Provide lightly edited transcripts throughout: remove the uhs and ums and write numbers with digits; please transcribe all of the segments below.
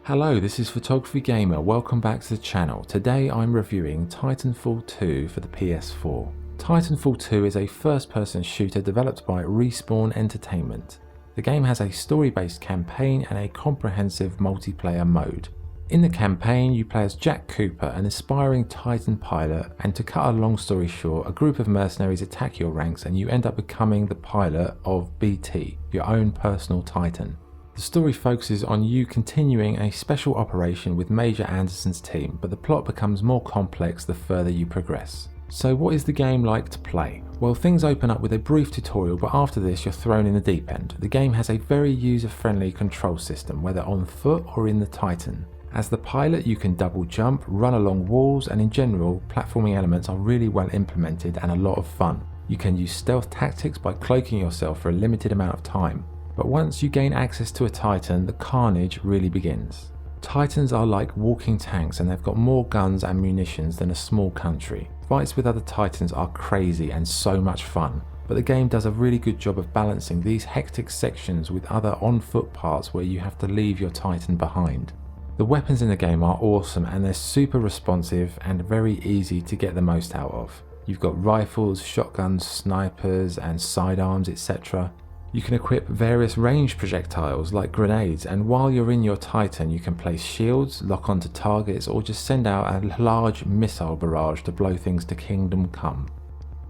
Hello, this is Photography Gamer, welcome back to the channel. Today I'm reviewing Titanfall 2 for the PS4. Titanfall 2 is a first-person shooter developed by Respawn Entertainment. The game has a story-based campaign and a comprehensive multiplayer mode. In the campaign, you play as Jack Cooper, an aspiring Titan pilot, and to cut a long story short, a group of mercenaries attack your ranks and you end up becoming the pilot of BT, your own personal Titan. The story focuses on you continuing a special operation with Major Anderson's team, but the plot becomes more complex the further you progress. So what is the game like to play? Well, things open up with a brief tutorial, but after this you're thrown in the deep end. The game has a very user-friendly control system, whether on foot or in the Titan. As the pilot, you can double jump, run along walls, and in general, platforming elements are really well implemented and a lot of fun. You can use stealth tactics by cloaking yourself for a limited amount of time. But once you gain access to a Titan, the carnage really begins. Titans are like walking tanks and they've got more guns and munitions than a small country. Fights with other Titans are crazy and so much fun, but the game does a really good job of balancing these hectic sections with other on-foot parts where you have to leave your Titan behind. The weapons in the game are awesome and they're super responsive and very easy to get the most out of. You've got rifles, shotguns, snipers and sidearms, etc. You can equip various ranged projectiles like grenades, and while you're in your Titan you can place shields, lock onto targets, or just send out a large missile barrage to blow things to kingdom come.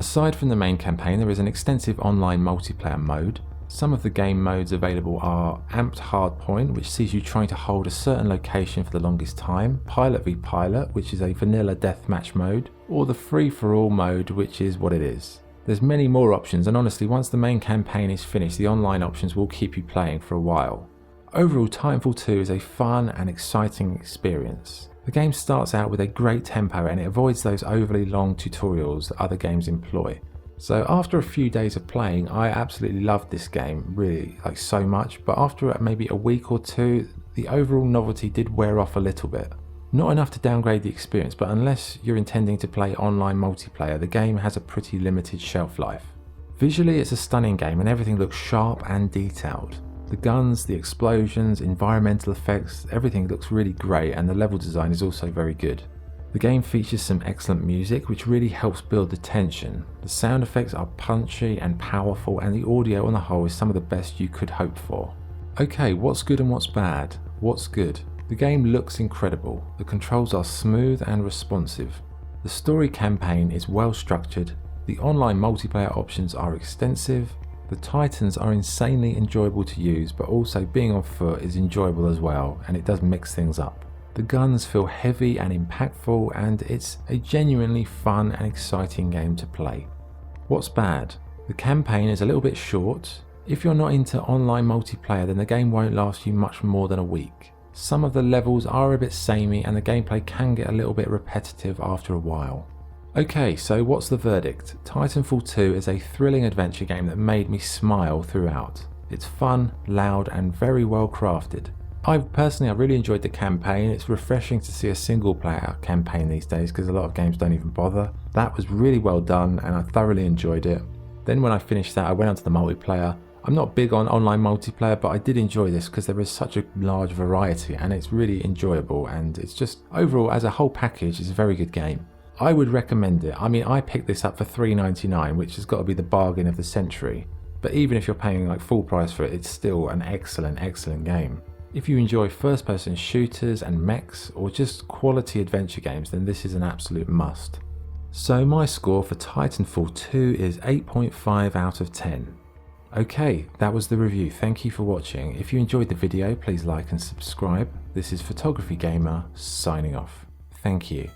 Aside from the main campaign, there is an extensive online multiplayer mode. Some of the game modes available are Amped Hardpoint, which sees you trying to hold a certain location for the longest time, Pilot v Pilot, which is a vanilla deathmatch mode, or the free-for-all mode, which is what it is. There's many more options, and honestly, once the main campaign is finished, the online options will keep you playing for a while. Overall, Titanfall 2 is a fun and exciting experience. The game starts out with a great tempo and it avoids those overly long tutorials that other games employ. So after a few days of playing, I absolutely loved this game, really, like so much, but after maybe a week or two, the overall novelty did wear off a little bit. Not enough to downgrade the experience, but unless you're intending to play online multiplayer, the game has a pretty limited shelf life. Visually, it's a stunning game and everything looks sharp and detailed. The guns, the explosions, environmental effects, everything looks really great, and the level design is also very good. The game features some excellent music which really helps build the tension. The sound effects are punchy and powerful, and the audio on the whole is some of the best you could hope for. Okay, what's good and what's bad? What's good? The game looks incredible, the controls are smooth and responsive. The story campaign is well structured, the online multiplayer options are extensive, the Titans are insanely enjoyable to use, but also being on foot is enjoyable as well, and it does mix things up. The guns feel heavy and impactful, and it's a genuinely fun and exciting game to play. What's bad? The campaign is a little bit short. If you're not into online multiplayer, then the game won't last you much more than a week. Some of the levels are a bit samey and the gameplay can get a little bit repetitive after a while. Okay, so what's the verdict? Titanfall 2 is a thrilling adventure game that made me smile throughout. It's fun, loud and very well crafted. I really enjoyed the campaign. It's refreshing to see a single player campaign these days because a lot of games don't even bother. That was really well done and I thoroughly enjoyed it. Then when I finished that, I went on to the multiplayer. I'm not big on online multiplayer, but I did enjoy this because there is such a large variety and it's really enjoyable, and it's just overall as a whole package it's a very good game. I would recommend it. I mean, I picked this up for $3.99, which has got to be the bargain of the century, but even if you're paying like full price for it, it's still an excellent game. If you enjoy first person shooters and mechs or just quality adventure games, then this is an absolute must. So my score for Titanfall 2 is 8.5 out of 10. Okay, that was the review. Thank you for watching. If you enjoyed the video, please like and subscribe. This is Photography Gamer signing off. Thank you.